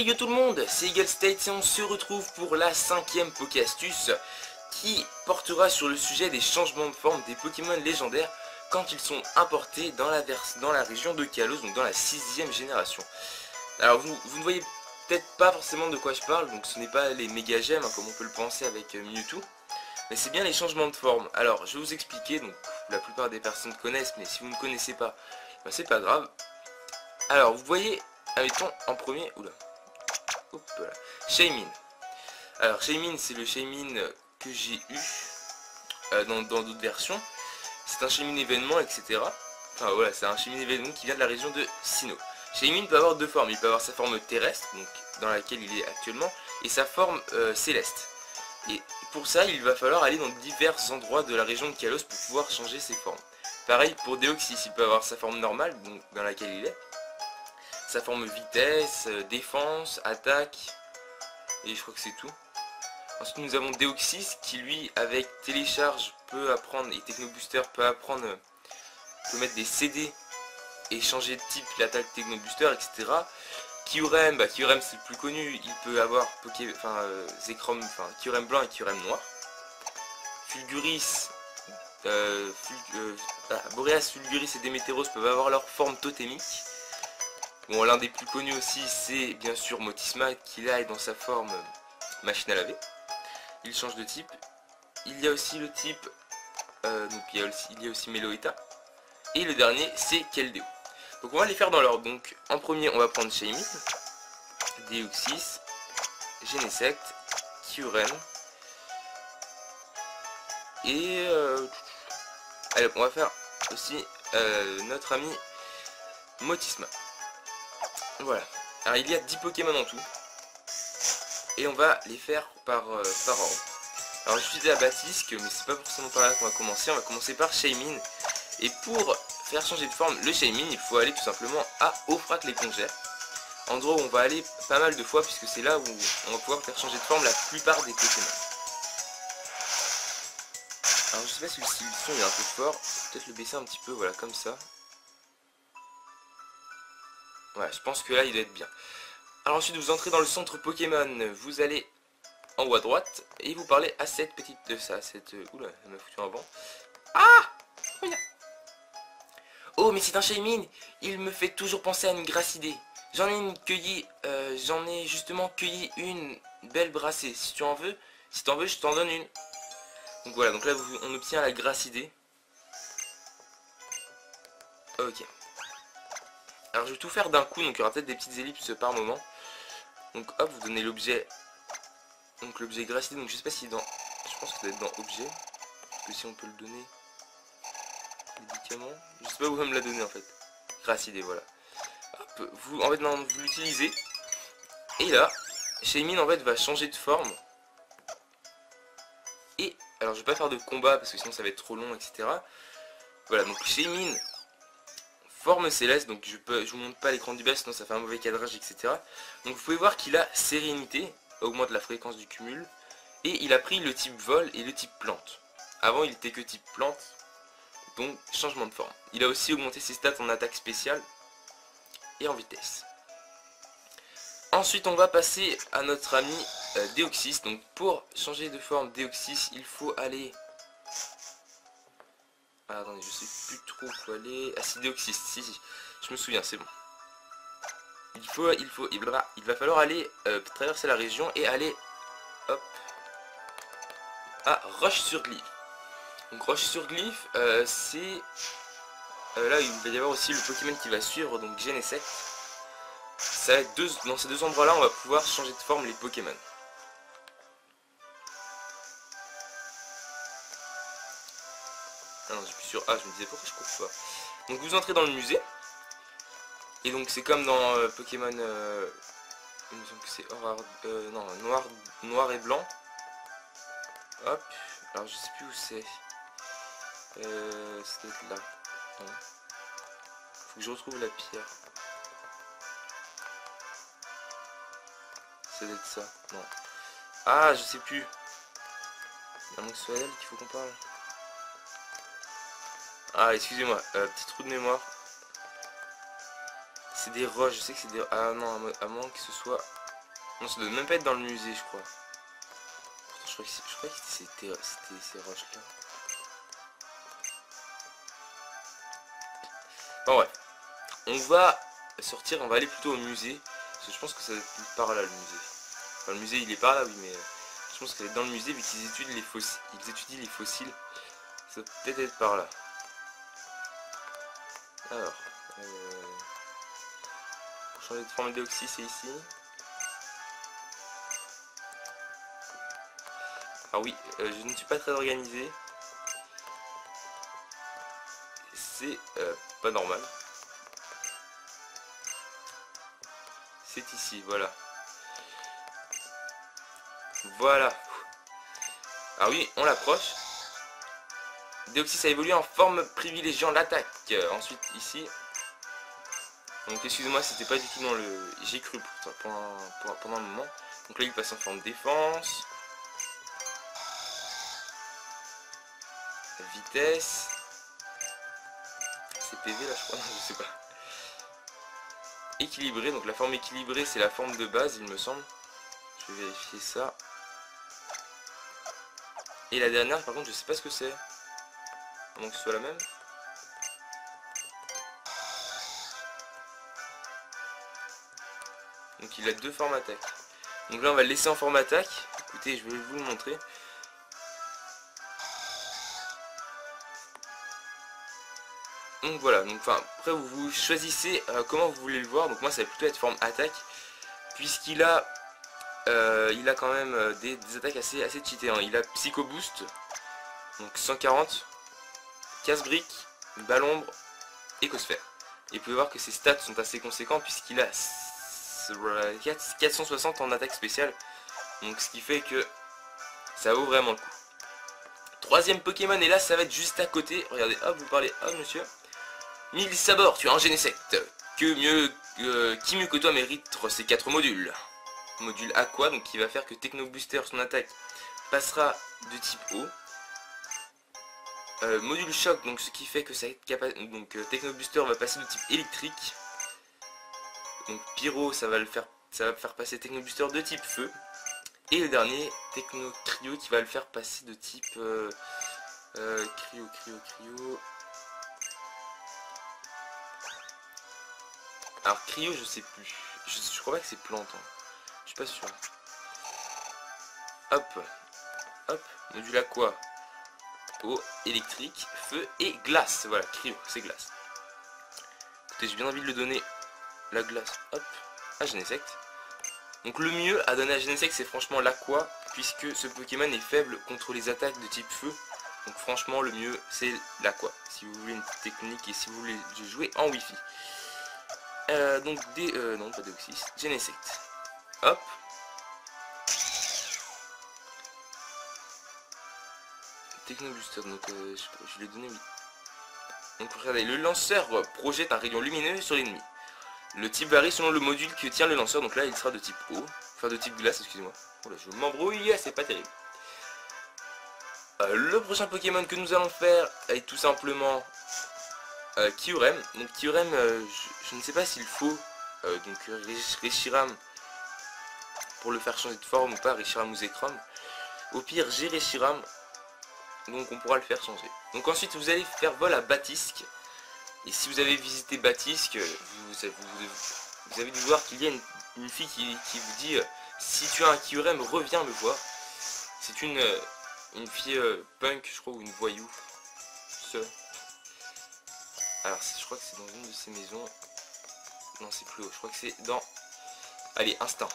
Yo tout le monde, c'est Eagle State et on se retrouve pour la 5e Poké-Astuce qui portera sur le sujet des changements de forme des Pokémon légendaires quand ils sont importés dans la région de Kalos, donc dans la 6e génération. Alors vous ne voyez peut-être pas forcément de quoi je parle, donc ce n'est pas les méga gemmes comme on peut le penser avec Mewtwo, mais c'est bien les changements de forme. Alors je vais vous expliquer, donc la plupart des personnes connaissent, mais si vous ne connaissez pas, ben, c'est pas grave. Alors vous voyez, admettons en premier, oula, hop là, Shaymin. Alors Shaymin, c'est le Shaymin que j'ai eu dans d'autres versions. C'est un Shaymin événement, etc. Enfin voilà, c'est un Shaymin événement qui vient de la région de Sinnoh. Shaymin peut avoir deux formes. Il peut avoir sa forme terrestre, donc dans laquelle il est actuellement, et sa forme céleste. Et pour ça, il va falloir aller dans divers endroits de la région de Kalos pour pouvoir changer ses formes. Pareil pour Deoxys, il peut avoir sa forme normale, donc dans laquelle il est. Sa forme vitesse, défense, attaque, et je crois que c'est tout. Ensuite nous avons Deoxys qui lui avec télécharge peut apprendre, et Technobooster peut apprendre, peut mettre des CD et changer de type l'attaque Technobooster, etc. Kyurem, Kyurem c'est le plus connu, il peut avoir Zekrom, Kyurem blanc et Kyurem noir. Fulguris, Boreas, Fulguris et Démétéros peuvent avoir leur forme totémique. Bon, l'un des plus connus aussi, c'est bien sûr Motisma, qui là est dans sa forme machine à laver. Il change de type. Il y a aussi le type, donc il y a aussi Meloetta. Et le dernier, c'est Keldeo. Donc on va les faire dans l'ordre. Donc en premier, on va prendre Shaymin, Deoxys, Genesect, Kyurem. Et allez, on va faire aussi notre ami Motisma. Voilà. Alors il y a 10 Pokémon en tout. Et on va les faire par ordre. Alors je suis à Batisque, mais c'est pas forcément par là qu'on va commencer. On va commencer par Shaymin. Et pour faire changer de forme le Shaymin, il faut aller tout simplement à Ofrak l'Épongère. Endroit où on va aller pas mal de fois, puisque c'est là où on va pouvoir faire changer de forme la plupart des Pokémon. Alors je sais pas si le son est un peu fort, peut-être le baisser un petit peu, voilà, comme ça. Ouais, je pense que là il doit être bien. Alors ensuite vous entrez dans le centre Pokémon, vous allez en haut à droite et vous parlez à cette petite de ça, cette... Oula, elle m'a foutu un vent. Ah! Oh mais c'est un Shaymin, il me fait toujours penser à une Grassidée. J'en ai justement cueilli une belle brassée. Si tu en veux, je t'en donne une. Donc voilà, donc là on obtient la Grassidée. Ok. Alors je vais tout faire d'un coup, donc il y aura peut-être des petites ellipses par moment. Donc hop, vous donnez l'objet. Donc l'objet Grassidée, donc je sais pas si dans... Je pense que ça doit être dans objet. Parce que si on peut le donner... Médicament. Je sais pas où on va me la donner en fait. Grassidée, voilà. Hop, vous l'utilisez. Et là, Shaymin en fait va changer de forme. Et, alors je vais pas faire de combat parce que sinon ça va être trop long, etc. Voilà, donc Shaymin, forme céleste, donc je vous montre pas l'écran du bas sinon ça fait un mauvais cadrage, etc. Donc vous pouvez voir qu'il a sérénité, augmente la fréquence du cumul. Et il a pris le type vol et le type plante. Avant il était que type plante, donc changement de forme. Il a aussi augmenté ses stats en attaque spéciale et en vitesse. Ensuite on va passer à notre ami Deoxys. Donc pour changer de forme Deoxys, il faut aller... Ah, attendez, je sais plus trop où il faut aller... Ah si, Deoxys, si, je me souviens, c'est bon. Il va falloir aller traverser la région et aller... Hop. À Roche-sur-Glyphe. Donc Roche-sur-Glyphe, c'est... là il va y avoir aussi le Pokémon qui va suivre, donc Genesect. Ça va être dans ces deux endroits là on va pouvoir changer de forme les Pokémon. Ah non, j'appuie sur A, je me disais pourquoi je cours pas. Donc vous entrez dans le musée. Et donc c'est comme dans Pokémon... il me semble que c'est non, noir et blanc. Hop, alors je sais plus où c'est. Ça doit être là. Non. Faut que je retrouve la pierre. Ça doit être ça, non. Ah, je sais plus. Il y a que ce soit elle qu'il faut qu'on parle. Ah, excusez-moi, petit trou de mémoire. C'est des roches, je sais que c'est des... Ah non, à moins que ce soit Non, ça doit même pas être dans le musée, je crois. Pourtant, je crois que c'était ces roches-là. Bon, ouais. On va sortir, on va aller plutôt au musée. Parce que je pense que ça va être par là, le musée. Enfin, le musée, il est par là, oui, mais je pense qu'elle est dans le musée, vu qu'ils étudient les fossiles. Ils étudient les fossiles. Ça va peut-être être par là. Alors, pour changer de forme déoxy, c'est ici. Ah oui, je ne suis pas très organisé. C'est pas normal. C'est ici, voilà. Voilà. Ah oui, on l'approche. Déoxy, ça évolue en forme privilégiant l'attaque. Ensuite, ici. Donc, excusez-moi, c'était pas du tout dans le... J'ai cru pendant un moment. Donc là, il passe en forme défense. Vitesse. C'est PV là, je crois. Je sais pas. Équilibré. Donc la forme équilibrée, c'est la forme de base, il me semble. Je vais vérifier ça. Et la dernière, par contre, je sais pas ce que c'est. À moins que ce soit la même. Donc il a deux formes attaque. Donc là, on va le laisser en forme attaque. Écoutez, je vais vous le montrer. Donc voilà, donc enfin après vous choisissez comment vous voulez le voir. Donc moi ça va plutôt être forme attaque, puisqu'il a il a quand même des attaques assez cheatées, hein. Il a Psycho Boost, donc 140, casse-brique, balle-ombre, écosphère. Et vous pouvez voir que ses stats sont assez conséquents, puisqu'il a 460 en attaque spéciale. Donc ce qui fait que ça vaut vraiment le coup. Troisième Pokémon, et là ça va être juste à côté. Regardez, hop, vous parlez, hop monsieur. Milsabor, tu as un Genesect. Qui mieux que toi mérite ces 4 modules. Module Aqua, donc qui va faire que Techno Booster, son attaque, passera de type eau. Module Choc, donc ce qui fait que Techno Booster va passer de type électrique. Donc Pyro, ça va faire passer Techno Booster de type feu. Et le dernier, Techno Cryo, qui va le faire passer de type Cryo. Alors Cryo, je sais plus. Je crois pas que c'est plante. Hein. Je suis pas sûr. Hop. Hop. Module Aqua. Eau, électrique, feu et glace. Voilà, Cryo, c'est glace. Écoutez, j'ai bien envie de le donner la glace. Hop. À Genesect. Donc le mieux à donner à Genesect, c'est franchement l'Aqua, puisque ce Pokémon est faible contre les attaques de type feu. Donc franchement, le mieux, c'est l'Aqua. Si vous voulez une petite technique et si vous voulez jouer en Wi-Fi. Non, pas Deoxys, Genesect. Hop. Techno Booster, donc je l'ai donné, oui. Donc regardez, le lanceur projette un rayon lumineux sur l'ennemi. Le type varie selon le module que tient le lanceur, donc là il sera de type eau, enfin de type glace, excusez-moi. Oh là, je m'embrouille, c'est pas terrible. Le prochain Pokémon que nous allons faire est tout simplement Kyurem. Donc Kyurem, je ne sais pas s'il faut Reshiram pour le faire changer de forme ou pas, Reshiram ou Zekrom. Au pire, j'ai Reshiram, donc on pourra le faire changer. Donc ensuite vous allez faire vol à Batisque. Et si vous avez visité Batisque, vous avez dû voir qu'il y a une fille qui vous dit si tu as un Kyurem, reviens me voir. C'est une fille punk, je crois, ou une voyou. Alors je crois que c'est dans une de ces maisons. Non, c'est plus haut, je crois que c'est dans... Allez, instinct.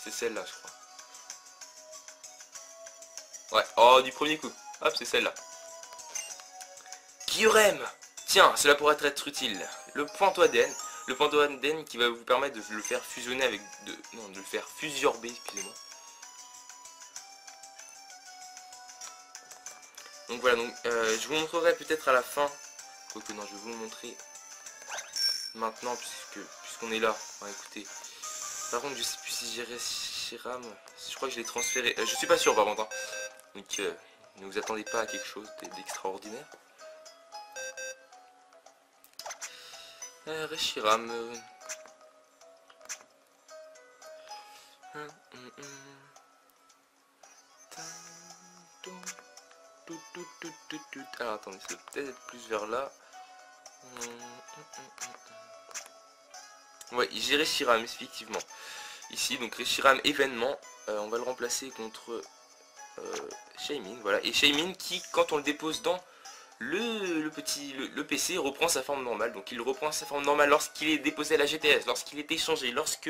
C'est celle-là, je crois. Ouais, oh, du premier coup. Hop, c'est celle-là. Kyurem! Tiens, cela pourrait être utile. Le Pantodène. Le Pantodène qui va vous permettre de le faire fusionner avec... de le faire fusiorber, excusez-moi. Donc voilà, donc je vous montrerai peut-être à la fin. Quoique non, je vais vous le montrer maintenant puisqu'on est là. Ouais, écoutez. Par contre, je sais plus si j'ai Reshiram. Je crois que je l'ai transféré. Je suis pas sûr par contre. Hein. Donc ne vous attendez pas à quelque chose d'extraordinaire. Reshiram. Alors attendez, ça doit peut-être être plus vers là. Ouais, j'ai Reshiram, effectivement. Ici, donc Reshiram événement, on va le remplacer contre Shaymin, voilà. Et Shaymin qui, quand on le dépose dans le PC, reprend sa forme normale. Donc il reprend sa forme normale lorsqu'il est déposé à la GTS, lorsqu'il est échangé, lorsque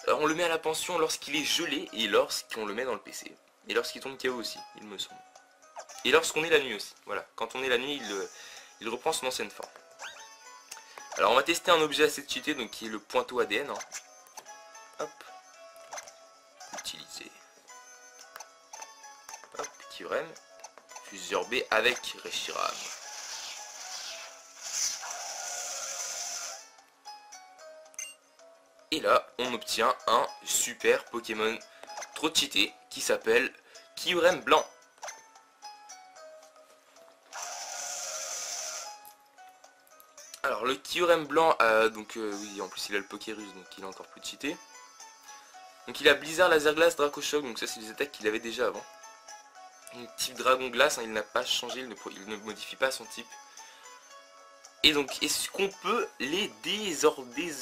on le met à la pension, lorsqu'il est gelé et lorsqu'on le met dans le PC. Et lorsqu'il tombe KO aussi, il me semble. Et lorsqu'on est la nuit aussi, voilà. Quand on est la nuit, il reprend son ancienne forme. Alors on va tester un objet assez cheaté, donc qui est le pointeau ADN. Hein. Hop. Utiliser. Hop, Kyurem. Fuseur B avec Reshiram. Et là, on obtient un super Pokémon trop cheaté qui s'appelle Kyurem Blanc. Alors le Kyurem Blanc, oui, en plus il a le Pokérus, donc il est encore plus cheaté. Donc il a Blizzard, Laser Glace, Draco Shock, donc ça c'est des attaques qu'il avait déjà avant. Donc, type Dragon Glace, hein, il n'a pas changé, il ne modifie pas son type. Et donc, est-ce qu'on peut les défusorber?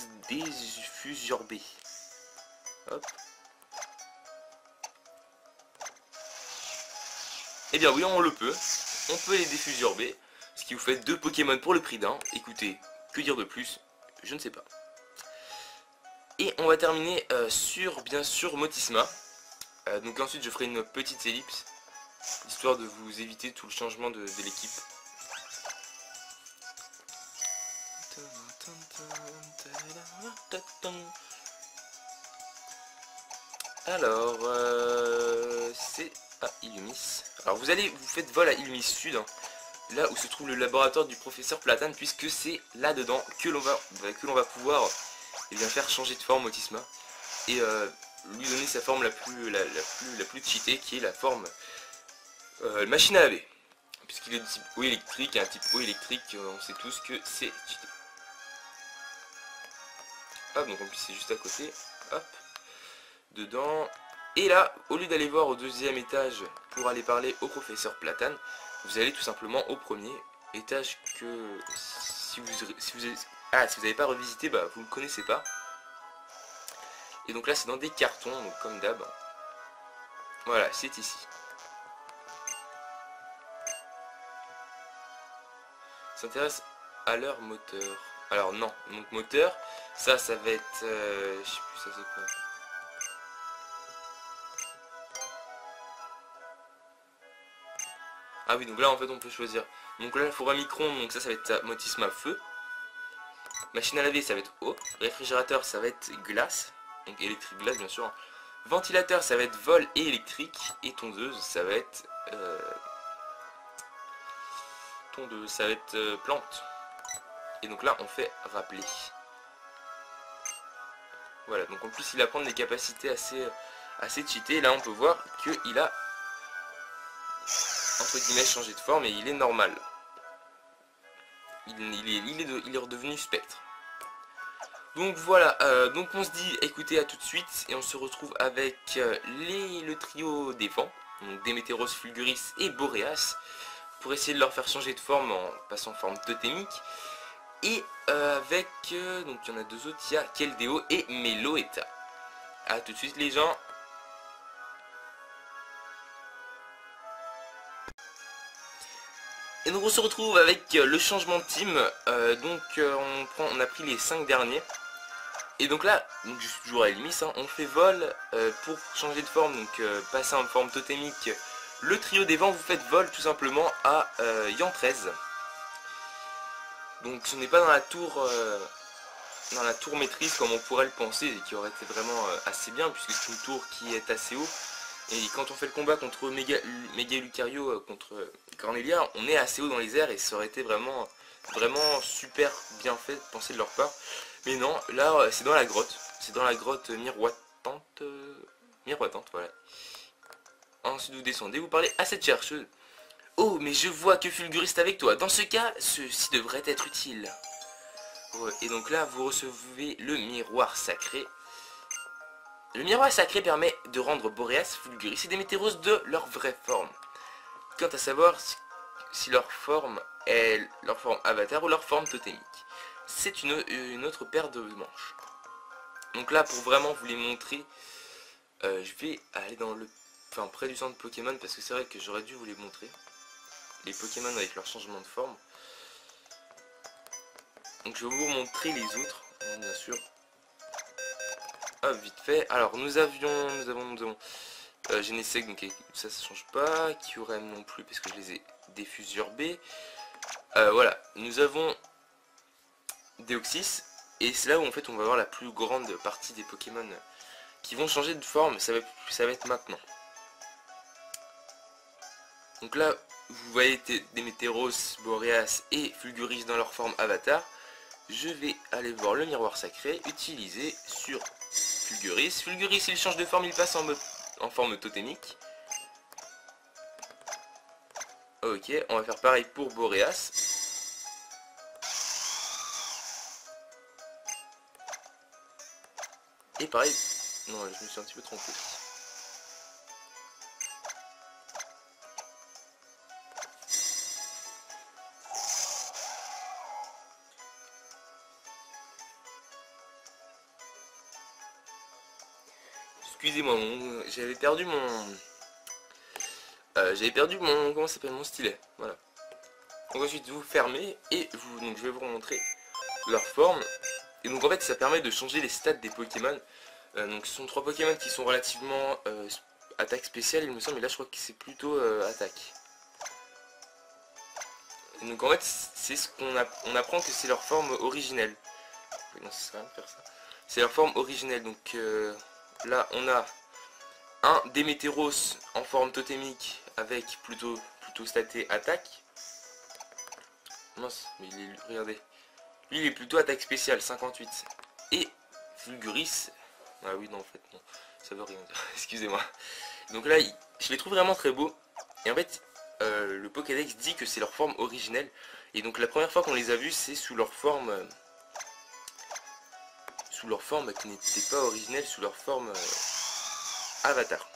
Hop. Eh bien oui, on le peut. On peut les défusorber. Ce qui vous fait 2 Pokémon pour le prix d'un. Écoutez, que dire de plus? Je ne sais pas. Et on va terminer sur, bien sûr, Motisma. Donc ensuite, je ferai une petite ellipse. Histoire de vous éviter tout le changement de l'équipe. Alors, c'est à Illumis. Alors vous faites vol à Illumis Sud, hein, là où se trouve le laboratoire du professeur Platane, puisque c'est là-dedans que l'on va pouvoir faire changer de forme Motisma et lui donner sa forme la plus cheatée, qui est la forme machine à laver. Puisqu'il est de type eau électrique, et un type eau électrique, on sait tous que c'est cheaté. Hop, donc en plus c'est juste à côté. Hop. Dedans. Et là, au lieu d'aller voir au 2e étage pour aller parler au professeur Platane, vous allez tout simplement au 1er étage que si vous n'avez pas revisité, bah vous ne connaissez pas. Et donc là c'est dans des cartons, donc comme d'hab. Voilà, c'est ici. S'intéresse à leur moteur. Alors non, donc moteur, ça va être... je sais plus ça c'est quoi. Ah oui, donc là en fait on peut choisir. Donc là il faudra micro-ondes, donc ça va être Motisma feu. Machine à laver ça va être eau. Réfrigérateur ça va être glace. Donc électrique glace bien sûr. Ventilateur ça va être vol et électrique. Et tondeuse ça va être... plante. Et donc là on fait rappeler. Voilà, donc en plus il apprend des capacités assez cheatées. Là on peut voir qu'il a entre guillemets changé de forme et il est normal. Il est redevenu spectre. Donc voilà, donc on se dit écoutez à tout de suite et on se retrouve avec le trio des vents, donc Démétéros, Fulguris et Boréas, pour essayer de leur faire changer de forme en passant en forme totémique. Et avec, donc il y en a 2 autres, il y a Keldeo et Meloetta. A tout de suite les gens. Et donc on se retrouve avec le changement de team. On a pris les 5 derniers. Et donc là, donc je suis toujours à Illumis, hein, on fait vol pour changer de forme, donc passer en forme totémique. Le trio des vents, vous faites vol tout simplement à Yantrez. Donc ce n'est pas dans la tour maîtrise comme on pourrait le penser, et qui aurait été vraiment assez bien, puisque c'est une tour qui est assez haut. Et quand on fait le combat contre Méga Lucario, contre Cornelia, on est assez haut dans les airs, et ça aurait été vraiment super bien fait de penser de leur part. Mais non, là c'est dans la grotte. C'est dans la grotte miroitante. Miroitante, voilà. Ensuite vous descendez, vous parlez à cette chercheuse. Oh, mais je vois que Fulguris est avec toi. Dans ce cas, ceci devrait être utile. Ouais, et donc là, vous recevez le miroir sacré. Le miroir sacré permet de rendre Boreas, Fulguris et Démétéros de leur vraie forme. Quant à savoir si leur forme est leur forme avatar ou leur forme totémique. C'est une autre paire de manches. Donc là, pour vraiment vous les montrer, je vais aller dans le... Enfin, près du centre Pokémon, parce que c'est vrai que j'aurais dû vous les montrer. Les Pokémon avec leur changement de forme. Donc je vais vous montrer les autres, bien sûr. Hop, vite fait. Alors, nous avons Genesect, donc ça change pas. Kyurem non plus, parce que je les ai défusurbés. Voilà, nous avons Deoxys. Et c'est là où en fait on va voir la plus grande partie des Pokémon qui vont changer de forme. Ça va être maintenant. Donc là, vous voyez Démétéros, Boreas et Fulguris dans leur forme avatar. Je vais aller voir le miroir sacré, utiliser sur Fulguris. Fulguris, il change de forme, il passe en forme totémique. Ok, on va faire pareil pour Boreas. Et pareil, non, je me suis un petit peu trompé. Excusez-moi, j'avais perdu mon... comment ça s'appelle, mon stylet. Voilà. Donc ensuite vous fermez et donc je vais vous remontrer leur forme. Et donc en fait ça permet de changer les stats des Pokémon. Donc ce sont 3 Pokémon qui sont relativement attaque spéciale il me semble, mais là je crois que c'est plutôt attaque. Et donc en fait c'est ce on apprend que c'est leur forme originelle. Non, ça sert à rien de faire ça. C'est leur forme originelle, donc là on a un Démétéros en forme totémique avec plutôt staté attaque. Mince, mais regardez. Lui il est plutôt attaque spéciale, 58. Et Fulguris, ah oui non en fait non, ça veut rien dire, excusez-moi. Donc là, je les trouve vraiment très beaux. Et en fait, le Pokédex dit que c'est leur forme originelle. Et donc la première fois qu'on les a vus, c'est sous leur forme... qui n'était pas originelle, sous leur forme avatar.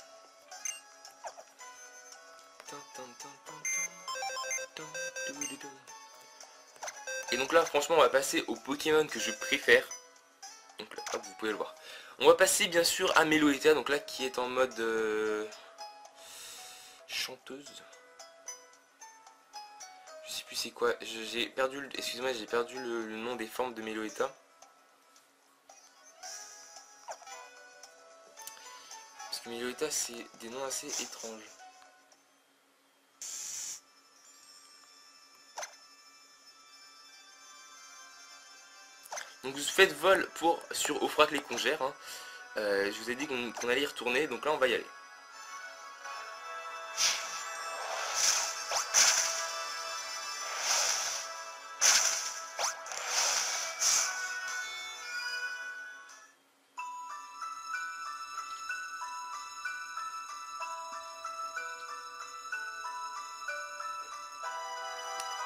Et donc là, franchement, on va passer au Pokémon que je préfère. Donc là, hop, vous pouvez le voir. On va passer bien sûr à Meloetta, donc là qui est en mode chanteuse. Je sais plus c'est quoi. J'ai perdu, excusez-moi, j'ai perdu le nom des formes de Meloetta. Parce que Meloetta c'est des noms assez étranges. Donc vous faites vol sur Ofrac les Congères. Hein. Je vous ai dit qu'on allait y retourner, donc là on va y aller.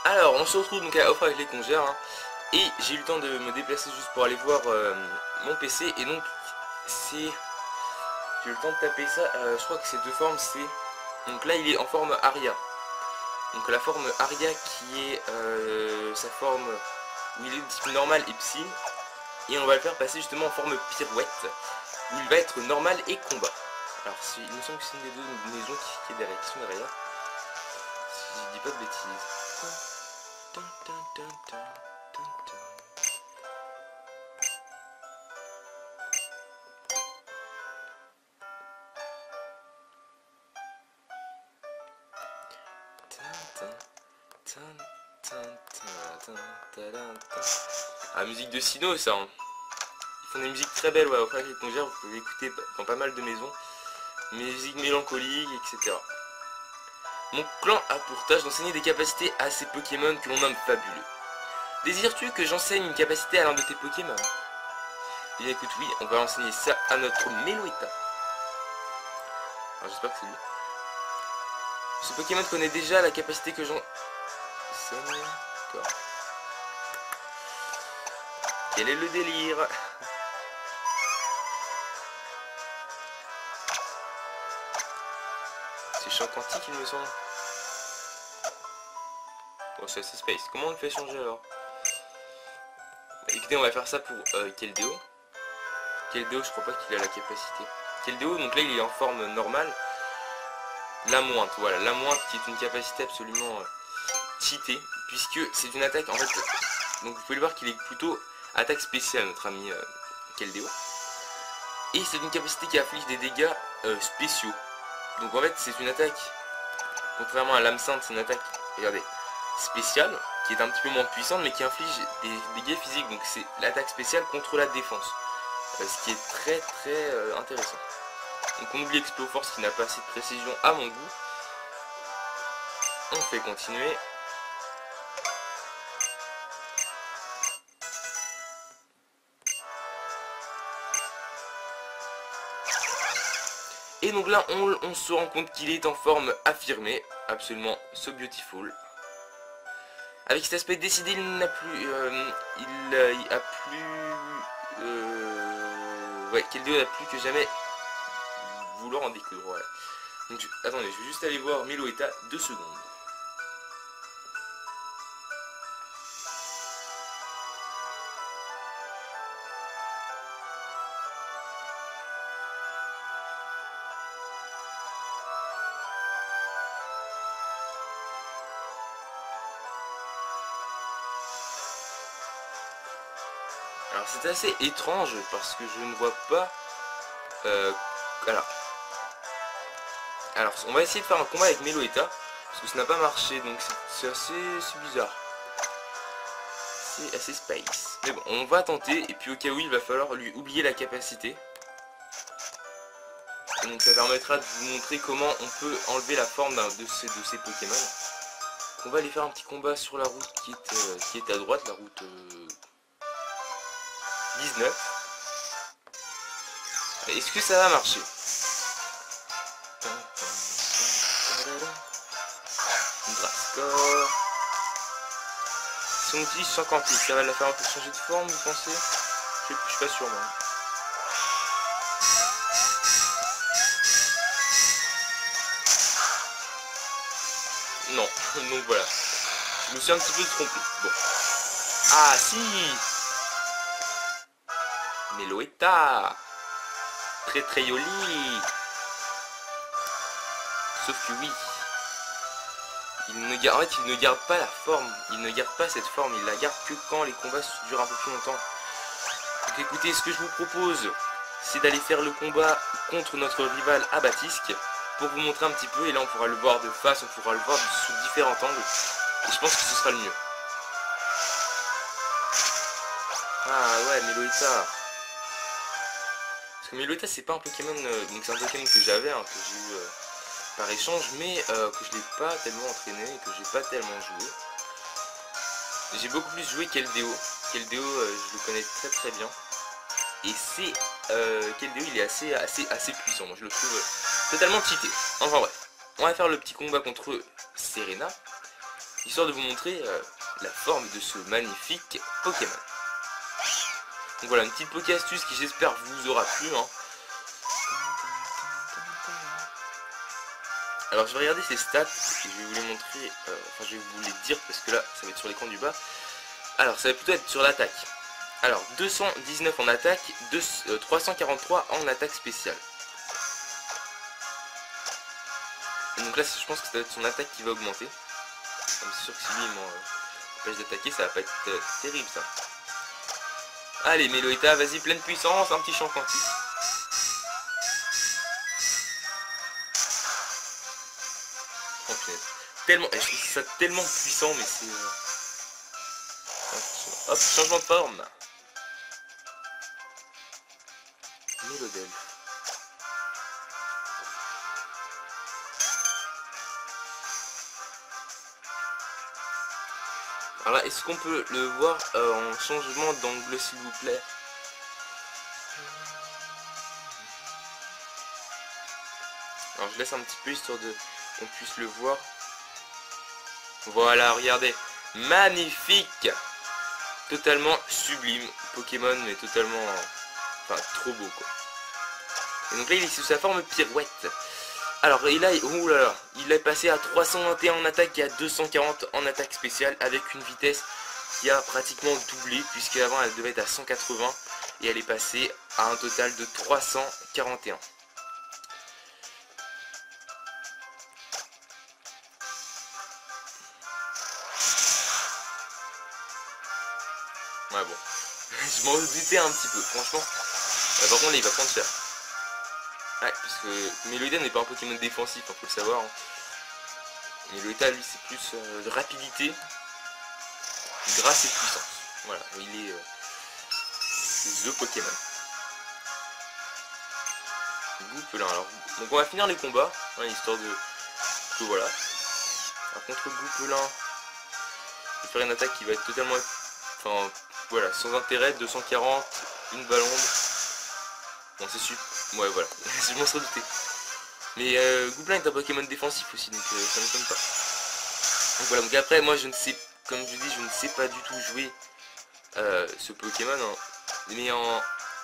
Alors on se retrouve donc à Ofrac les Congères. Hein. Et j'ai eu le temps de me déplacer juste pour aller voir mon PC. Et donc c'est... J'ai eu le temps de taper ça. Je crois que ces deux formes c'est... Donc là il est en forme Aria. Donc la forme Aria qui est sa forme où il est type normal et psy. Et on va le faire passer justement en forme pirouette. Où il va être normal et combat. Alors il me semble que c'est une des deux maisons qui est derrière. Qui sont derrière. Si je dis pas de bêtises. Ah, musique de Sino ça hein. Ils font des musiques très belles ouais, au Ofrac les Congères, vous pouvez écouter dans pas mal de maisons. Musique mélancolique, etc. Mon clan a pour tâche d'enseigner des capacités à ces Pokémon que l'on nomme fabuleux. Désires-tu que j'enseigne une capacité à l'un de tes Pokémon? Bien écoute, oui, on va enseigner ça à notre Meloetta. Alors j'espère que c'est lui. Ce Pokémon connaît déjà la capacité que j'en... D'accord. Quel est le délire? champ quantique, il me semble. Bon, c'est assez space. Comment on le fait changer alors? Écoutez, on va faire ça pour Keldeo. Keldeo, je crois pas qu'il a la capacité. Keldeo, donc là il est en forme normale. La mointe, voilà, la mointe qui est une capacité absolument cheatée, puisque c'est une attaque en fait. Donc vous pouvez le voir qu'il est plutôt attaque spéciale, notre ami Keldeo. Et c'est une capacité qui afflige des dégâts spéciaux. Donc en fait c'est une attaque, contrairement à l'âme sainte, c'est une attaque, regardez, spéciale, qui est un petit peu moins puissante, mais qui inflige des dégâts physiques. Donc c'est l'attaque spéciale contre la défense. Ce qui est très intéressant. Donc on oublie Explo Force qui n'a pas assez de précision à mon goût. On fait continuer. Et donc là on se rend compte qu'il est en forme affirmée. Absolument so beautiful. Avec cet aspect décidé, il n'a plus... il a plus... ouais, Keldeo n'a plus que jamais vouloir en découdre, voilà. Donc attendez, je vais juste aller voir Meloetta 2 secondes. Alors c'est assez étrange parce que je ne vois pas... Alors on va essayer de faire un combat avec Meloetta parce que ça n'a pas marché, donc c'est assez bizarre. C'est assez space. Mais bon, on va tenter, et puis au cas où il va falloir lui oublier la capacité. Et donc ça permettra de vous montrer comment on peut enlever la forme de ces Pokémon. On va aller faire un petit combat sur la route qui est à droite, la route 19. Est-ce que ça va marcher? Drascore. Si on utilise 50, ça va la faire un peu changer de forme, vous pensez? Je suis pas sûr moi. Non, donc voilà. Je me suis un petit peu trompé. Bon. Ah si! Meloetta! Très joli! Sauf que oui. En fait, il ne garde pas la forme. Il ne garde pas cette forme. Il la garde que quand les combats durent un peu plus longtemps. Donc écoutez, ce que je vous propose, c'est d'aller faire le combat contre notre rival Abatisque. Pour vous montrer un petit peu. Et là, on pourra le voir de face. On pourra le voir sous différents angles. Et je pense que ce sera le mieux. Ah ouais, Meloetta. Parce que Meloetta, c'est pas un Pokémon... donc c'est un Pokémon que j'avais, hein, que j'ai eu... par échange, mais que je n'ai pas tellement entraîné et que j'ai pas tellement joué. J'ai beaucoup plus joué Keldeo. Keldeo, je le connais très bien. Et c'est Keldeo, il est assez puissant. Moi, je le trouve totalement cheaté. Enfin bref, on va faire le petit combat contre Serena, histoire de vous montrer la forme de ce magnifique Pokémon. Donc voilà, une petite Poké-astuce qui j'espère vous aura plu. Hein. Alors je vais regarder ses stats, et je vais vous les montrer, enfin je vais vous les dire parce que là ça va être sur l'écran du bas. Alors ça va plutôt être sur l'attaque. Alors 219 en attaque, 343 en attaque spéciale. Et donc là je pense que ça va être son attaque qui va augmenter. C'est sûr que si lui il m'empêche d'attaquer, ça va pas être terrible ça. Allez Meloetta, vas-y, pleine puissance, un petit champ quantique. Tellement, je trouve ça tellement puissant, mais c'est... Hop, changement de forme. Mélodel. Alors là, est-ce qu'on peut le voir en changement d'angle, s'il vous plaît? Alors je laisse un petit peu histoire de qu'on puisse le voir. Voilà, regardez. Magnifique. Totalement sublime. Pokémon, mais totalement... Enfin, trop beau, quoi. Et donc là, il est sous sa forme pirouette. Alors il a, ouh là là, il est passé à 321 en attaque et à 240 en attaque spéciale avec une vitesse qui a pratiquement doublé puisqu'avant elle devait être à 180 et elle est passée à un total de 341. Ouais bon, je m'en doutais un petit peu, franchement. Par contre là il va prendre cher. Ouais, parce que Meloetta n'est pas un Pokémon défensif, hein, faut le savoir. Hein. Meloetta lui c'est plus de rapidité, grâce et puissance. Voilà, il est The Pokémon. Goupelin, alors. Donc on va finir les combats, hein, histoire de. Que voilà. Alors contre Goupelin, je vais faire une attaque qui va être totalement. Enfin voilà, sans intérêt, 240, une balle ombre. Bon c'est super. Ouais voilà, je m'en serais douté. Mais Goupelin est un Pokémon défensif aussi, donc ça ne m'étonne pas. Donc voilà, donc après moi je ne sais, comme je dis, je ne sais pas du tout jouer ce Pokémon. Hein. Mais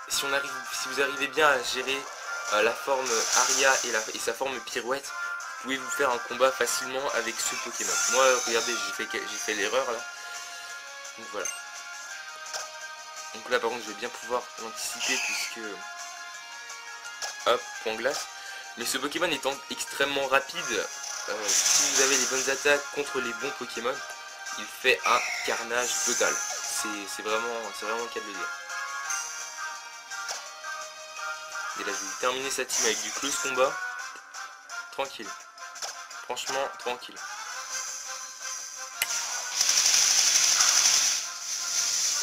si vous arrivez bien à gérer la forme Aria et sa forme Pirouette, vous pouvez vous faire un combat facilement avec ce Pokémon. Moi regardez, j'ai fait l'erreur là. Donc voilà. Donc là par contre je vais bien pouvoir l'anticiper puisque... Hop, point glace. Mais ce Pokémon étant extrêmement rapide, si vous avez les bonnes attaques contre les bons Pokémon, il fait un carnage total. C'est vraiment le cas de le dire. Et là je vais terminer sa team avec du close combat. Tranquille. Franchement, tranquille.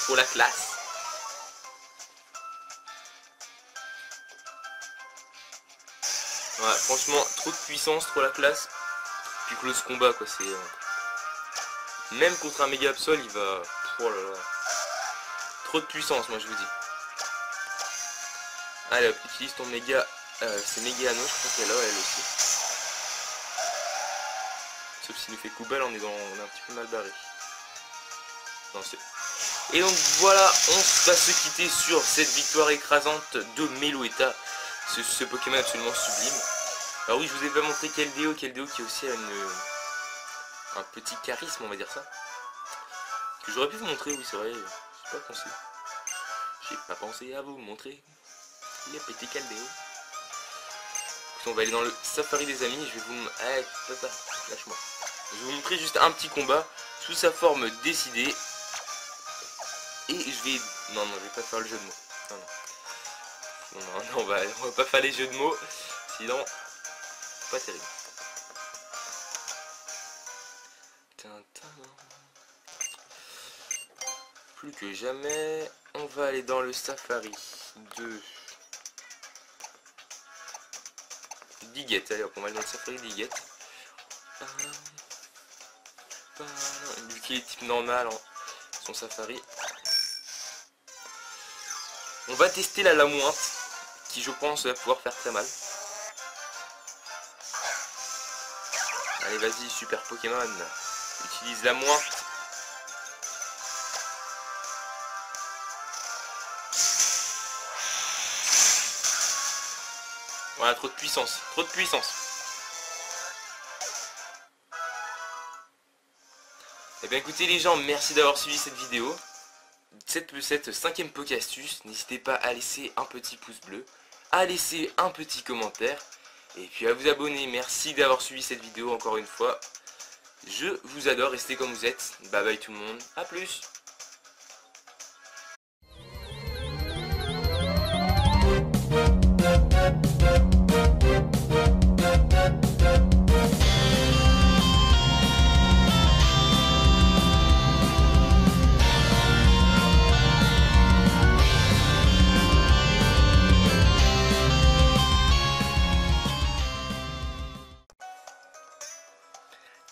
Trop la classe. Ouais, franchement, trop de puissance, trop la classe. Puis close combat quoi, c'est... Même contre un méga Absol, il va... Oh là là. Trop de puissance, moi je vous dis. Allez hop, utilise ton méga... c'est méga anneau, je crois qu'elle a elle aussi. Sauf s'il nous fait coup balle, on est un petit peu mal barré. Non, c'est... Et donc voilà, on va se quitter sur cette victoire écrasante de Meloetta. Ce Pokémon absolument sublime. Alors oui, je vous ai pas montré Keldeo qui aussi a un petit charisme, on va dire ça. Que j'aurais pu vous montrer, oui c'est vrai, j'ai pas pensé. J'ai pas pensé à vous montrer les petits Keldeo. On va aller dans le safari des amis, je vais vous... Allez, papa, lâche-moi. Je vais vous montrer juste un petit combat sous sa forme décidée. Et je vais... Non, je vais pas faire le jeu de mots. Non, on va pas faire les jeux de mots, sinon, pas terrible. Plus que jamais, on va aller dans le safari de Diguette. Allez hop, on va aller dans le safari Diguette. Vu qu'il est type normal, hein, son safari. On va tester la Lamointe, qui je pense va pouvoir faire très mal. Allez vas-y, super Pokémon, utilise Lamointe. Voilà, trop de puissance, trop de puissance. Et bien écoutez les gens, merci d'avoir suivi cette vidéo. Cette cinquième Pokéastuce, n'hésitez pas à laisser un petit pouce bleu, à laisser un petit commentaire, et puis à vous abonner. Merci d'avoir suivi cette vidéo encore une fois. Je vous adore, restez comme vous êtes. Bye bye tout le monde, à plus.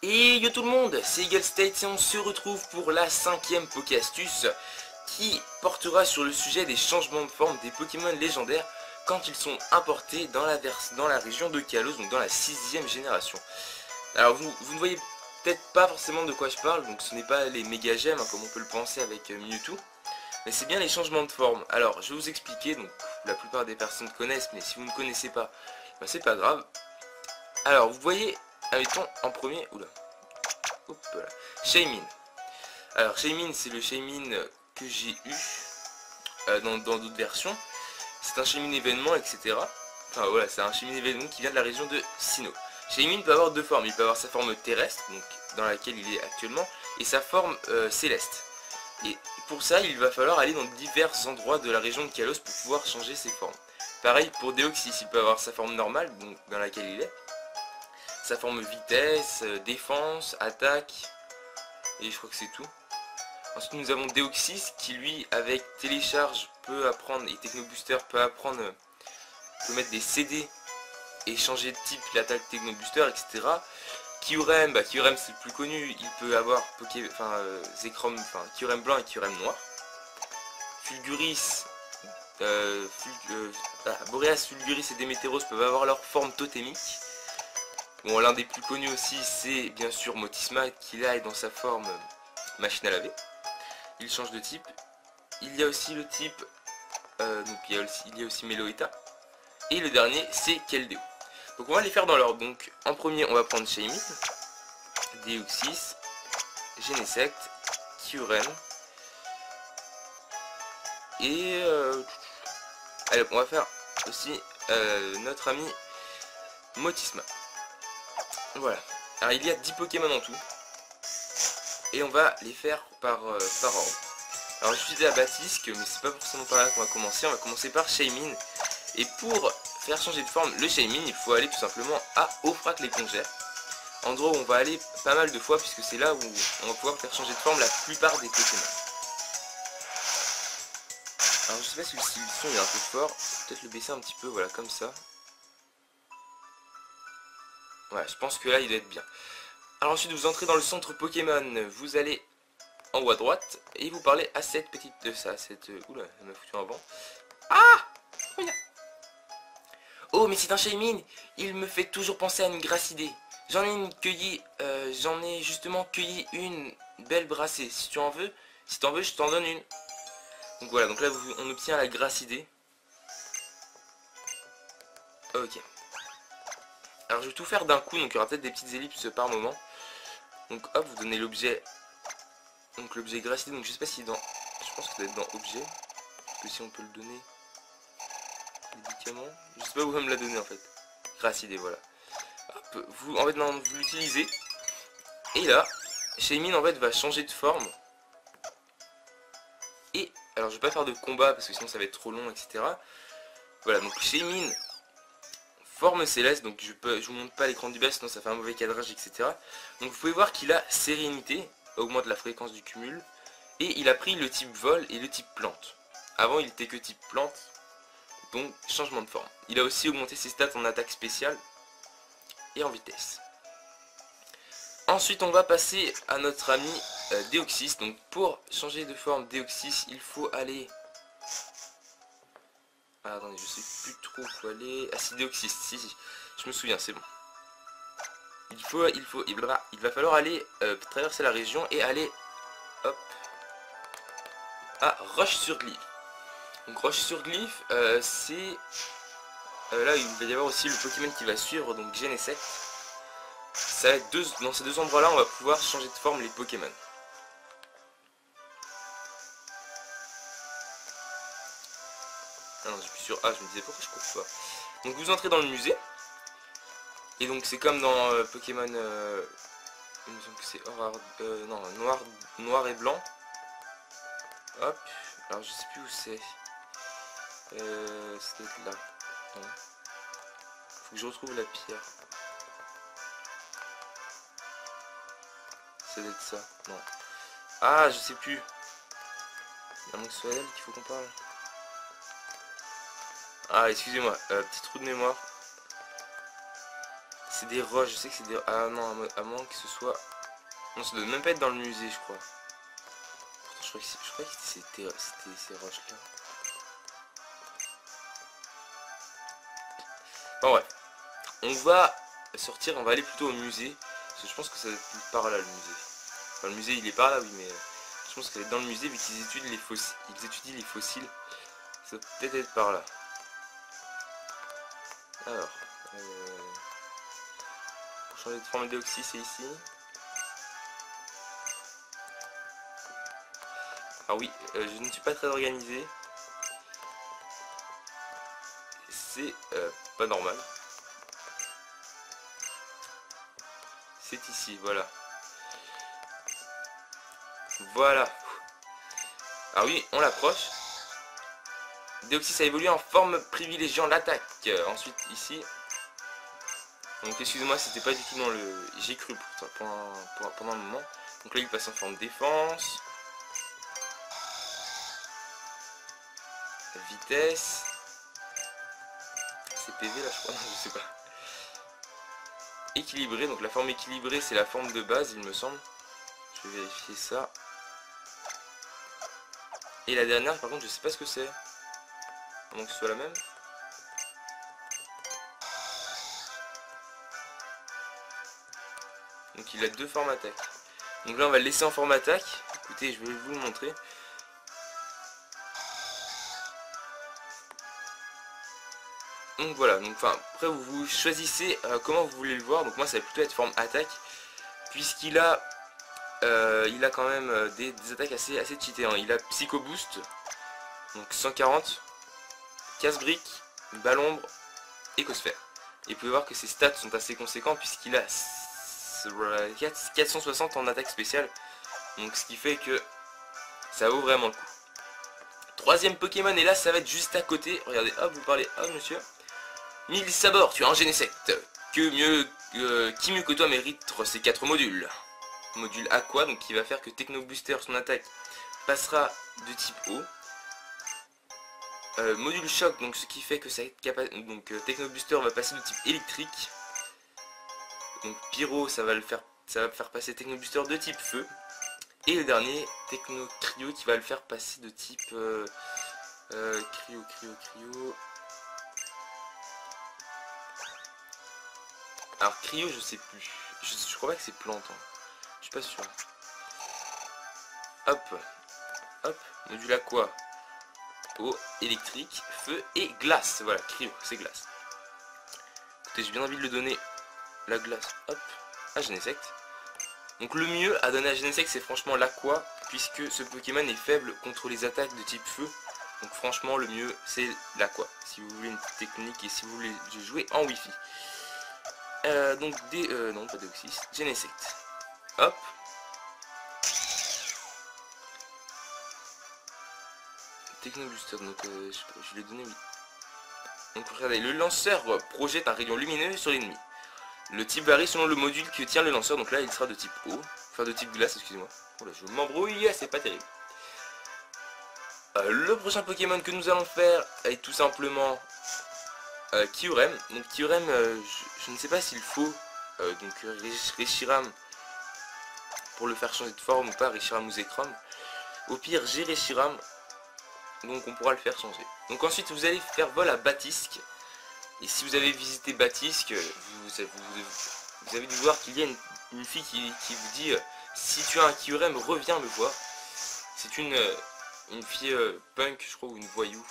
Et yo tout le monde, c'est Eagle State et on se retrouve pour la cinquième Pokéastuce qui portera sur le sujet des changements de forme des Pokémon légendaires quand ils sont importés dans la région de Kalos, donc dans la 6ème génération. Alors vous ne voyez peut-être pas forcément de quoi je parle, donc ce n'est pas les méga gemmes hein, comme on peut le penser avec Mewtwo, mais c'est bien les changements de forme. Alors je vais vous expliquer, donc la plupart des personnes connaissent, mais si vous ne connaissez pas, bah, c'est pas grave. Alors vous voyez, admettons en premier, oula, hop là, Shaymin. Alors Shaymin, c'est le Shaymin que j'ai eu dans d'autres versions. C'est un Shaymin événement, etc. Enfin voilà, c'est un Shaymin événement qui vient de la région de Sinnoh. Shaymin peut avoir deux formes, il peut avoir sa forme terrestre, donc dans laquelle il est actuellement, et sa forme céleste. Et pour ça, il va falloir aller dans divers endroits de la région de Kalos pour pouvoir changer ses formes. Pareil pour Deoxys, il peut avoir sa forme normale, donc dans laquelle il est, sa forme vitesse, défense, attaque, et je crois que c'est tout. Ensuite nous avons Deoxys qui lui avec télécharge peut apprendre, et Technobooster peut apprendre, peut mettre des CD et changer de type l'attaque Technobooster, etc. Kyurem, Kyurem c'est le plus connu, il peut avoir Zekrom, Kyurem blanc et Kyurem noir. Fulguris, Boreas, Fulguris et Démétéros peuvent avoir leur forme totémique. Bon, l'un des plus connus aussi, c'est bien sûr Motisma, qui là est dans sa forme machine à laver. Il change de type. Il y a aussi le type, donc il y a aussi Meloetta. Et le dernier, c'est Keldeo. Donc on va les faire dans l'ordre. Donc en premier, on va prendre Shaymin, Deoxys, Genesect, Kyurem. Et allez, on va faire aussi notre ami Motisma. Voilà. Alors il y a 10 Pokémon en tout. Et on va les faire par ordre. Alors je suis à Batisque, mais c'est pas forcément par là qu'on va commencer. On va commencer par Shaymin. Et pour faire changer de forme le Shaymin, il faut aller tout simplement à Ofrak l'Épongère. Endroit où on va aller pas mal de fois, puisque c'est là où on va pouvoir faire changer de forme la plupart des Pokémon. Alors je sais pas si le son est un peu fort, peut-être le baisser un petit peu, voilà, comme ça. Ouais, je pense que là il doit être bien. Alors ensuite vous entrez dans le centre Pokémon, vous allez en haut à droite et vous parlez à cette petite de ça, cette... Oula, elle m'a foutu un banc. Ah! Oh mais c'est un Shaymin, il me fait toujours penser à une Grassidée. J'en ai justement cueilli une belle brassée. Si tu en veux, je t'en donne une. Donc voilà, donc là on obtient la Grassidée. Ok. Alors je vais tout faire d'un coup, donc il y aura peut-être des petites ellipses par moment. Donc hop, vous donnez l'objet. Donc l'objet Grassidée, donc je sais pas si dans... Je pense que ça doit être dans objet. Parce que si on peut le donner... Médicament. Je sais pas où on va me la donner en fait. Grassidée, voilà. Hop, vous l'utilisez. Et là, Shaymin en fait va changer de forme. Et, alors je vais pas faire de combat parce que sinon ça va être trop long, etc. Voilà, donc Shaymin, forme céleste, donc je vous montre pas l'écran du bas sinon ça fait un mauvais cadrage, etc. Donc vous pouvez voir qu'il a sérénité, augmente la fréquence du cumul. Et il a pris le type vol et le type plante. Avant il était que type plante, donc changement de forme. Il a aussi augmenté ses stats en attaque spéciale et en vitesse. Ensuite on va passer à notre ami Deoxys. Donc pour changer de forme Deoxys, il faut aller... Ah, attendez, je sais plus trop où il faut aller... Ah si, Deoxys, si, je me souviens, c'est bon. Il va falloir aller traverser la région et aller, hop, à Roche-sur-Glyphe. Donc Roche-sur-Glyphe, c'est... là, il va y avoir aussi le Pokémon qui va suivre, donc Genesect. Ça va être dans ces deux endroits-là, on va pouvoir changer de forme les Pokémon. Ah non, j'appuie sur A, je me disais pourquoi je cours pas. Donc vous entrez dans le musée. Et donc c'est comme dans Pokémon... il me semble que c'est non, noir et blanc. Hop. Alors je sais plus où c'est. C'est peut-être là. Non. Faut que je retrouve la pierre. Ça doit être ça. Non. Ah, je sais plus. Il y a que ce soit elle qu'il faut qu'on parle. Ah, excusez-moi. Petit trou de mémoire. C'est des roches. Je sais que c'est des... Ah non, à moins que ce soit... Non, ça doit même pas être dans le musée, je crois. Pourtant, je crois que c'était ces roches-là. Bon, ouais. On va sortir, on va aller plutôt au musée. Parce que je pense que ça va être par là, le musée. Enfin, le musée, il est par là, oui, mais... je pense qu'elle est dans le musée, vu qu'ils étudient les fossiles. Ils étudient les fossiles. Ça peut peut-être être par là. Alors... changer de forme Deoxys, c'est ici. Ah oui, je ne suis pas très organisé. C'est pas normal. C'est ici, voilà. Voilà. Ah oui, on l'approche. Deoxys a évolué en forme privilégiant l'attaque. Ensuite, ici. Donc, excusez-moi, c'était pas du tout dans le... J'ai cru pendant un moment. Donc là, il passe en forme défense. Vitesse. C'est PV là, je crois. Non, je sais pas. Équilibré. Donc la forme équilibrée, c'est la forme de base, il me semble. Je vais vérifier ça. Et la dernière, par contre, je sais pas ce que c'est. À moins que ce soit la même. Donc il a deux formes attaque. Donc là, on va le laisser en forme attaque. Écoutez, je vais vous le montrer. Donc voilà, donc enfin après vous choisissez comment vous voulez le voir. Donc moi ça va plutôt être forme attaque, puisqu'il a il a quand même des attaques assez cheatées, hein. Il a Psycho Boost, donc 140, casse-brique, balle-ombre, écosphère. Et vous pouvez voir que ses stats sont assez conséquents puisqu'il a 460 en attaque spéciale. Donc ce qui fait que ça vaut vraiment le coup. Troisième Pokémon, et là ça va être juste à côté. Regardez, hop, vous parlez, hop monsieur. Milsabor, tu as un Genesect. Qui mieux que toi mérite ces 4 modules. Module Aqua, donc qui va faire que Techno Booster, son attaque, passera de type eau. Module Choc, donc ce qui fait que Techno Booster va passer de type électrique. Donc Pyro, ça va faire passer Techno Booster de type feu. Et le dernier, Techno Cryo, qui va le faire passer de type Cryo. Alors Cryo, je sais plus. Je crois pas que c'est plante. Hein. Je suis pas sûr. Hop. Module Aqua. Eau, électrique, feu et glace. Voilà, Cryo, c'est glace. Écoutez, j'ai bien envie de le donner la glace. Hop. À Genesect. Donc le mieux à donner à Genesect, c'est franchement l'Aqua, puisque ce Pokémon est faible contre les attaques de type feu. Donc franchement, le mieux, c'est l'Aqua. Si vous voulez une petite technique et si vous voulez jouer en Wi-Fi. Non, pas Deoxys, Genesect. Hop. Techno Booster, donc je l'ai donné, oui. Donc regardez, le lanceur projette un rayon lumineux sur l'ennemi. Le type varie selon le module que tient le lanceur, donc là il sera de type eau, enfin de type glace, excusez-moi. Oh là, je m'embrouille, c'est pas terrible. Le prochain Pokémon que nous allons faire est tout simplement Kyurem. Donc Kyurem, je ne sais pas s'il faut Reshiram pour le faire changer de forme ou pas, Reshiram ou Zekrom. Au pire, j'ai Reshiram, donc on pourra le faire changer. Donc ensuite vous allez faire vol à Batisque. Et si vous avez visité Batisque, vous avez dû voir qu'il y a une fille qui vous dit si tu as un Kyurem, reviens me voir. C'est une fille punk, je crois, ou une voyou.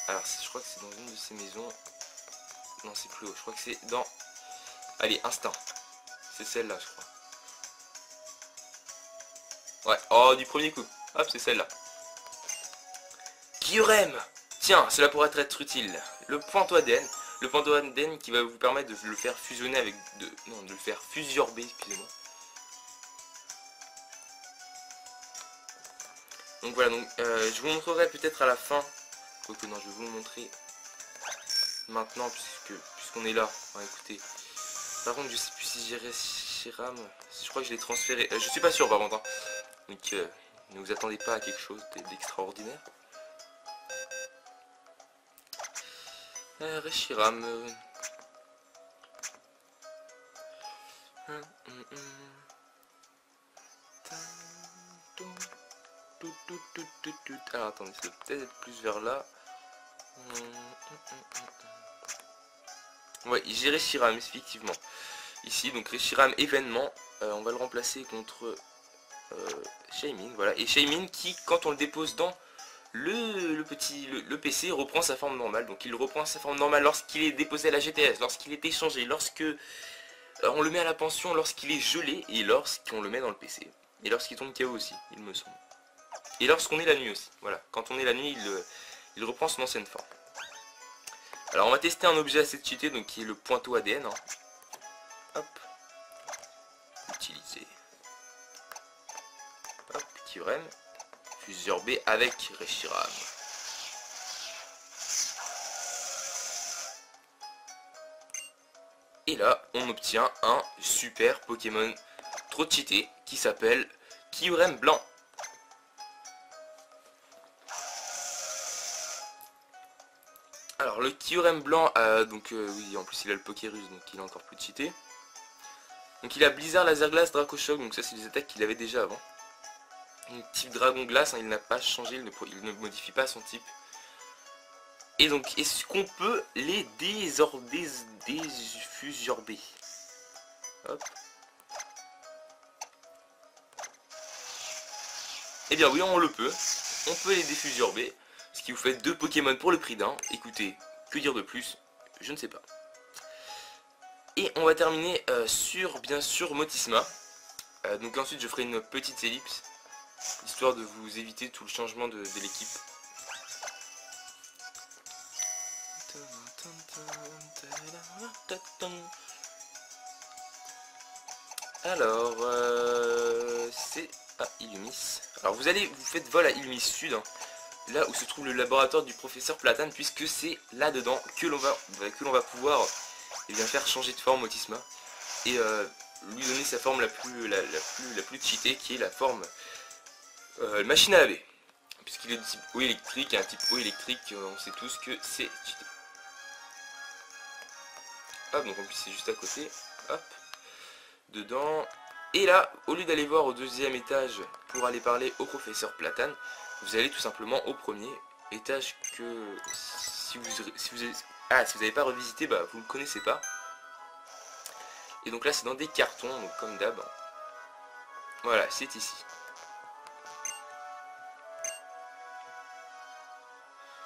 Alors je crois que c'est dans une de ces maisons. Non, c'est plus haut, je crois que c'est dans... Allez, Instinct. C'est celle-là, je crois. Ouais, oh, du premier coup. Hop, c'est celle-là. Kyurem! Tiens, cela pourrait être utile. Le Pantodène. Le Pantodène qui va vous permettre de le faire fusionner avec... de le faire fusiorber, excusez-moi. Donc voilà, donc je vous montrerai peut-être à la fin. Quoique non, je vais vous le montrer maintenant puisqu'on est là. Ouais, écoutez. Par contre, je sais plus si j'ai Reshiram. Je crois que je l'ai transféré. Je suis pas sûr par contre. Hein. Donc ne vous attendez pas à quelque chose d'extraordinaire. Reshiram. Alors attendez, ça doit peut-être être plus vers là. Ouais, j'ai Reshiram effectivement. Ici, donc Reshiram événement. On va le remplacer contre Shaymin. Voilà. Et Shaymin qui, quand on le dépose dans le PC reprend sa forme normale. Donc il reprend sa forme normale lorsqu'il est déposé à la GTS, lorsqu'il est échangé, lorsque on le met à la pension, lorsqu'il est gelé et lorsqu'on le met dans le PC. Et lorsqu'il tombe KO aussi, il me semble. Et lorsqu'on est la nuit aussi. Voilà, quand on est la nuit, il reprend son ancienne forme. Alors on va tester un objet assez cheaté, donc qui est le pointeau ADN. Hein. Hop. Utiliser. Hop, Kyurem. Fuseur B avec Reshiram. Et là, on obtient un super Pokémon trop cheaté qui s'appelle Kyurem Blanc. Alors le Kyurem Blanc, oui, en plus il a le Pokérus, donc il est encore plus cheaté. Donc il a Blizzard, Laser Glace, Draco Shock, donc ça c'est des attaques qu'il avait déjà avant. Donc, type Dragon Glace, hein, il n'a pas changé, il ne modifie pas son type. Et donc, est-ce qu'on peut les défusorber? Hop. Eh bien oui, on le peut. On peut les défusorber. Ce qui vous fait 2 Pokémon pour le prix d'un. Écoutez, que dire de plus? Je ne sais pas. Et on va terminer sur, bien sûr, Motisma. Donc ensuite, je ferai une petite ellipse. Histoire de vous éviter tout le changement de l'équipe. Alors, c'est à Illumis. Alors vous faites vol à Illumis Sud, hein, là où se trouve le laboratoire du professeur Platane, puisque c'est là-dedans que l'on va pouvoir faire changer de forme Motisma et lui donner sa forme la plus cheatée, qui est la forme machine à laver. Puisqu'il est de type eau électrique, et un type eau électrique, on sait tous que c'est cheaté. Hop, donc en plus c'est juste à côté. Hop. Dedans. Et là, au lieu d'aller voir au 2e étage pour aller parler au professeur Platane, vous allez tout simplement au 1er étage que si vous n'avez pas revisité, bah vous ne connaissez pas. Et donc là c'est dans des cartons, donc comme d'hab. Voilà, c'est ici.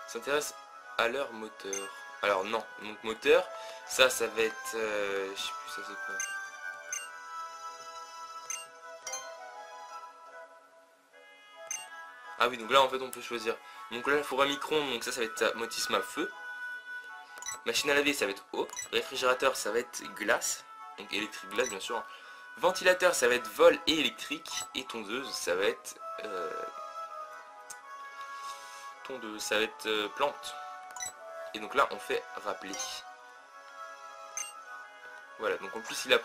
S'intéresse à leur moteur. Alors non, donc moteur, ça va être... je sais plus ça c'est quoi. Ah oui, donc là en fait on peut choisir. Donc là il faudra micro-ondes, donc ça va être Motisma feu. Machine à laver ça va être eau. Réfrigérateur ça va être glace. Donc électrique glace bien sûr. Ventilateur ça va être vol et électrique. Et tondeuse ça va être... plante. Et donc là on fait rappeler. Voilà, donc en plus il a